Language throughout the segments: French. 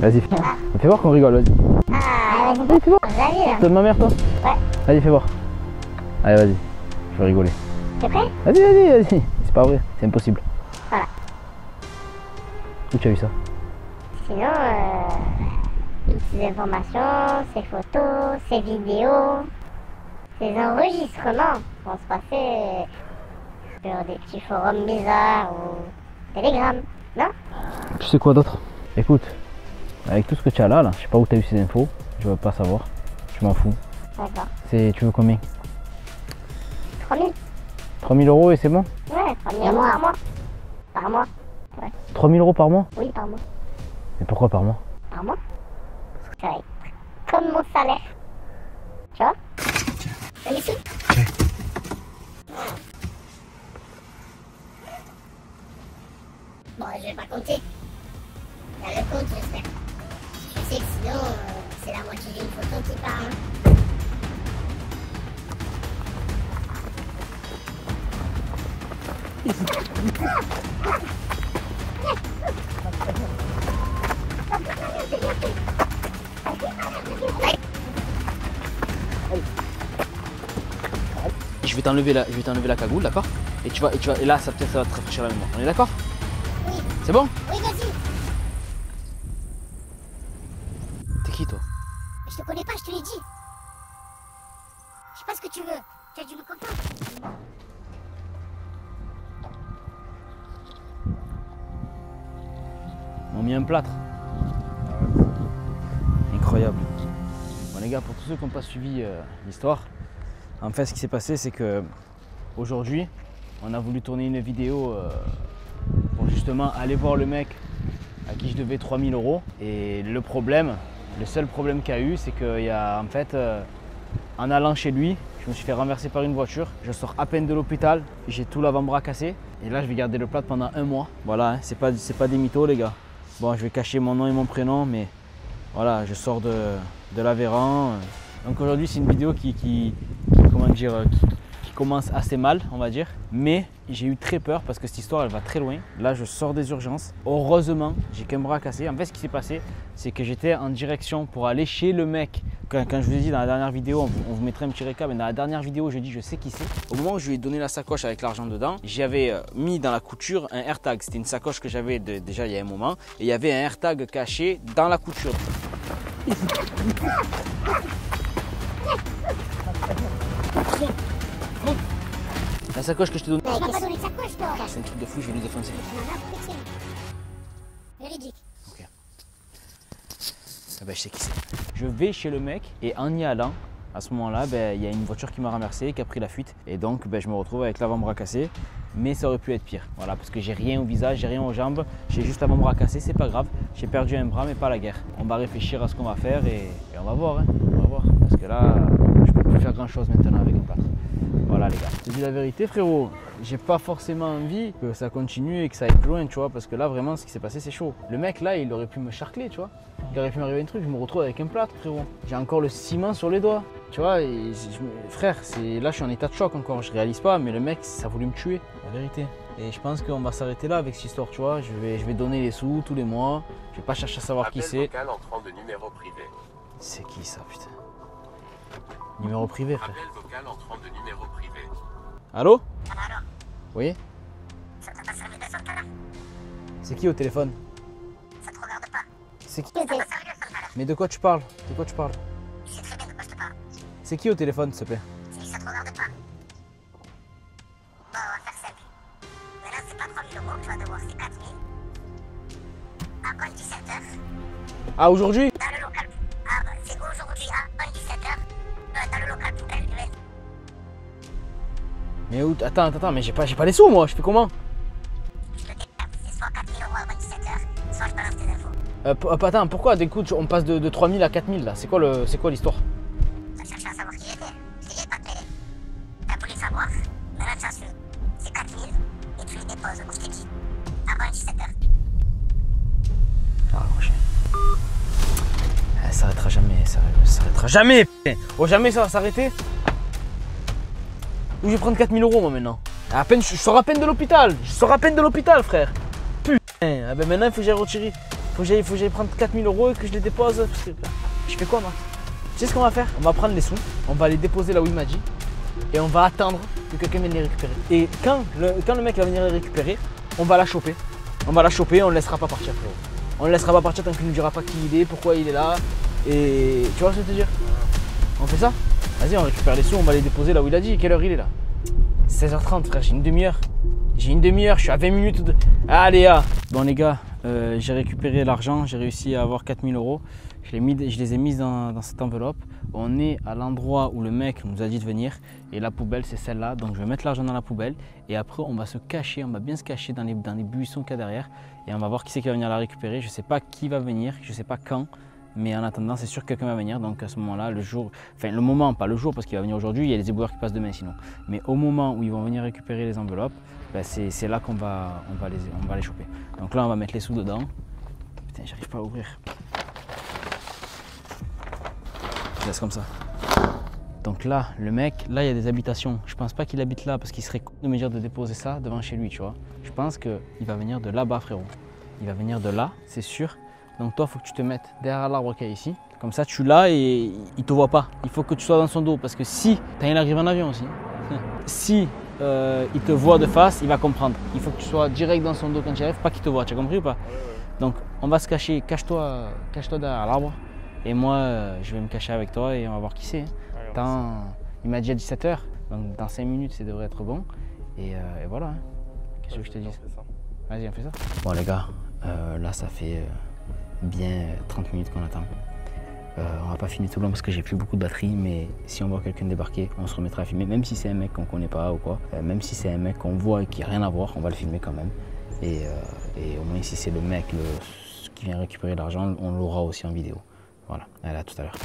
Vas-y, fais voir qu'on rigole, vas-y. Ah, Vas-y, fais voir. vas-y. Donne ma mère, toi. Ouais. Vas-y, fais voir. Allez, vas-y. Je vais rigoler. T'es prêt? Vas-y. C'est pas vrai, c'est impossible. Voilà. Où tu as eu ça? Sinon, ces informations, ces photos, ces vidéos, ces enregistrements vont se passer sur des petits forums bizarres ou Telegram, non? Tu sais quoi d'autre? Écoute, avec tout ce que tu as là, je sais pas où tu as eu ces infos, je veux pas savoir, je m'en fous. D'accord. Tu veux combien? 3000? 3000 € et c'est bon? Ouais, 3000 euros par mois. Par mois? Ouais. 3000 € par mois? Oui, par mois. Mais pourquoi par mois? Par mois? Parce que ça va être comme mon salaire. Tu vois? T'as les sous? Bon, je vais pas compter. T'as le compte, j'espère. Je sais que sinon, c'est la moitié d'une photo qui part. Hein. Je vais t'enlever la cagoule, d'accord? Et là ça peut-être ça va te rafraîchir la mémoire. On est d'accord? Oui. C'est bon? Oui, vas-y. T'es qui toi? Je te connais pas, je te l'ai dit. Je sais pas ce que tu veux. Tu as dû me comprendre. On a mis un plâtre. Incroyable. Bon les gars, pour tous ceux qui n'ont pas suivi l'histoire, en fait ce qui s'est passé c'est que aujourd'hui on a voulu tourner une vidéo pour justement aller voir le mec à qui je devais 3000 € et le seul problème qu'il y a eu c'est qu'il y a en fait en allant chez lui, je me suis fait renverser par une voiture, je sors à peine de l'hôpital, j'ai tout l'avant-bras cassé et là je vais garder le plâtre pendant un mois. Voilà, hein, c'est pas des mythos les gars. Bon, je vais cacher mon nom et mon prénom mais voilà, je sors de l'Aveyron. Donc aujourd'hui c'est une vidéo qui commence assez mal, on va dire. Mais j'ai eu très peur parce que cette histoire elle va très loin. Là je sors des urgences. Heureusement, j'ai qu'un bras cassé. En fait ce qui s'est passé, c'est que j'étais en direction pour aller chez le mec. Quand je vous ai dit dans la dernière vidéo, on vous mettrait un petit récap, mais dans la dernière vidéo je dis je sais qui c'est. Au moment où je lui ai donné la sacoche avec l'argent dedans, j'avais mis dans la couture un AirTag. C'était une sacoche que j'avais déjà il y a un moment. Et il y avait un AirTag caché dans la couture. La sacoche que je t'ai donnée. Tu m'as pas donné de sacoche, toi. C'est un truc de fou, je vais lui défoncer. Véridique. Ok. Ah ben, je sais qui c'est. Je vais chez le mec et en y allant, à ce moment-là, il y a une voiture qui m'a renversé, qui a pris la fuite. Et donc, je me retrouve avec l'avant-bras cassé. Mais ça aurait pu être pire. Voilà, parce que j'ai rien au visage, j'ai rien aux jambes. J'ai juste l'avant-bras cassé, c'est pas grave. J'ai perdu un bras, mais pas la guerre. On va réfléchir à ce qu'on va faire et on va voir. Hein. On va voir. Parce que là, je peux plus faire grand-chose maintenant avec un plâtre. Voilà les gars. Je te dis la vérité frérot, j'ai pas forcément envie que ça continue et que ça aille plus loin, tu vois, parce que là vraiment ce qui s'est passé c'est chaud. Le mec là il aurait pu me charcler, tu vois. Il aurait pu m'arriver un truc, je me retrouve avec un plâtre frérot. J'ai encore le ciment sur les doigts, tu vois, et frère, là je suis en état de choc encore, je réalise pas, mais le mec ça a voulu me tuer, la vérité. Et je pense qu'on va s'arrêter là avec cette histoire, tu vois. Je vais donner les sous tous les mois, je vais pas chercher à savoir qui c'est. Appel vocal entrant de numéro privé. C'est qui ça putain? Numéro privé frère. Appel vocal entrant de numéro privé. Allô? Allô? Oui? Ça t'a pas servi de ça tout à l'heure? C'est qui au téléphone? Ça te regarde pas. C'est qui? Ça t'a pas servi de ça tout à l'heure? Mais de quoi tu parles? De quoi tu parles? Je sais très bien de quoi je te parle. C'est qui au téléphone s'il te plaît? Si ça te regarde pas. Bon, on va faire simple. Maintenant, c'est pas 3000 € que tu vas devoir, c'est 4000. À 17h, Ah aujourd'hui? dans le local. Ah, bah, c'est aujourd'hui à 17h, dans le local poubelle du L. Mais où? Attends, mais j'ai pas les sous moi, je fais comment? Je te dis, c'est soit 4000 € à 17h, soit je balance tes infos. Attends, pourquoi d'un coup on passe de 3000 à 4000 là? C'est quoi l'histoire? T'as cherché à savoir qui il était, je t'ai pas payé. T'as voulu savoir, maintenant tu as su. C'est 4000 et tu les déposes où je t'ai dit, avant 17h. Ah prochain. Ça s'arrêtera jamais, ça s'arrêtera jamais putain. Oh jamais ça va s'arrêter? Où je vais prendre 4000 € moi maintenant? Je sors à peine de l'hôpital, frère. Putain, ah ben maintenant il faut que j'aille retirer. Faut que j'aille prendre 4000 € et que je les dépose. Parce que, je fais quoi moi? Tu sais ce qu'on va faire? On va prendre les sous, on va les déposer là où il m'a dit et on va attendre que quelqu'un vienne les récupérer. Et quand le mec va venir les récupérer, on va la choper. On va la choper, on ne le laissera pas partir, frérot. On ne le laissera pas partir tant qu'il ne nous dira pas qui il est, pourquoi il est là. Et tu vois ce que je veux te dire? On fait ça? Vas-y, on récupère les sous, on va les déposer là où il a dit. Quelle heure il est là? 16h30, frère, j'ai une demi-heure. J'ai une demi-heure, je suis à 20 minutes de... Allez, ah. Bon les gars, j'ai récupéré l'argent, j'ai réussi à avoir 4000 €. Je les ai mis dans cette enveloppe. On est à l'endroit où le mec nous a dit de venir. Et la poubelle, c'est celle-là. Donc je vais mettre l'argent dans la poubelle. Et après, on va se cacher, on va bien se cacher dans les buissons qu'il y a derrière. Et on va voir qui c'est qui va venir la récupérer. Je ne sais pas qui va venir, je ne sais pas quand. Mais en attendant, c'est sûr que quelqu'un va venir. Donc à ce moment-là, le jour, enfin le moment, pas le jour parce qu'il va venir aujourd'hui, il y a les éboueurs qui passent demain sinon. Mais au moment où ils vont venir récupérer les enveloppes, ben c'est là qu'on va les choper. Donc là, on va mettre les sous dedans. Putain, j'arrive pas à ouvrir. Je laisse comme ça. Donc là, le mec, là il y a des habitations. Je pense pas qu'il habite là parce qu'il serait con de me dire de déposer ça devant chez lui, tu vois. Je pense qu'il va venir de là-bas, frérot. Il va venir de là, c'est sûr. Donc toi, il faut que tu te mettes derrière l'arbre qu'il y a ici. Comme ça, tu l'as et il te voit pas. Il faut que tu sois dans son dos parce que si, il arrive en avion aussi. Si il te voit de face, il va comprendre. Il faut que tu sois direct dans son dos quand tu arrives, pas qu'il te voit. Tu as compris ou pas? Donc on va se cacher. Cache-toi derrière l'arbre. Et moi, je vais me cacher avec toi et on va voir qui c'est. Il m'a dit à 17h. Donc dans 5 minutes, ça devrait être bon. Et voilà. Hein. Qu'est-ce que je te dis? Vas-y, on fait ça. Bon les gars, là ça fait bien 30 minutes qu'on attend. On va pas filmer tout le long parce que j'ai plus beaucoup de batterie, mais si on voit quelqu'un débarquer, on se remettra à filmer, même si c'est un mec qu'on connaît pas ou quoi, même si c'est un mec qu'on voit et qui n'a rien à voir, on va le filmer quand même. Et au moins si c'est le mec qui vient récupérer l'argent, on l'aura aussi en vidéo. Voilà, allez, à tout à l'heure.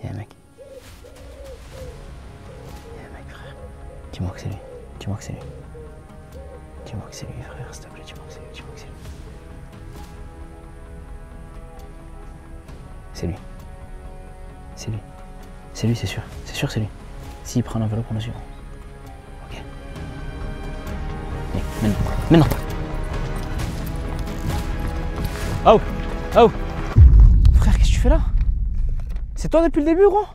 Il y a un mec. Il y a un mec, frère. Dis-moi que c'est lui. Dis-moi que c'est lui. Dis-moi que c'est lui, frère, s'il te plaît, dis-moi que c'est lui. Dis-moi que c'est lui. C'est lui. C'est lui. C'est lui, c'est sûr. C'est sûr, c'est lui. S'il prend l'enveloppe, on le suit. Ok. Allez, maintenant. Oh! Oh! Frère, qu'est-ce que tu fais là? C'est toi depuis le début, gros?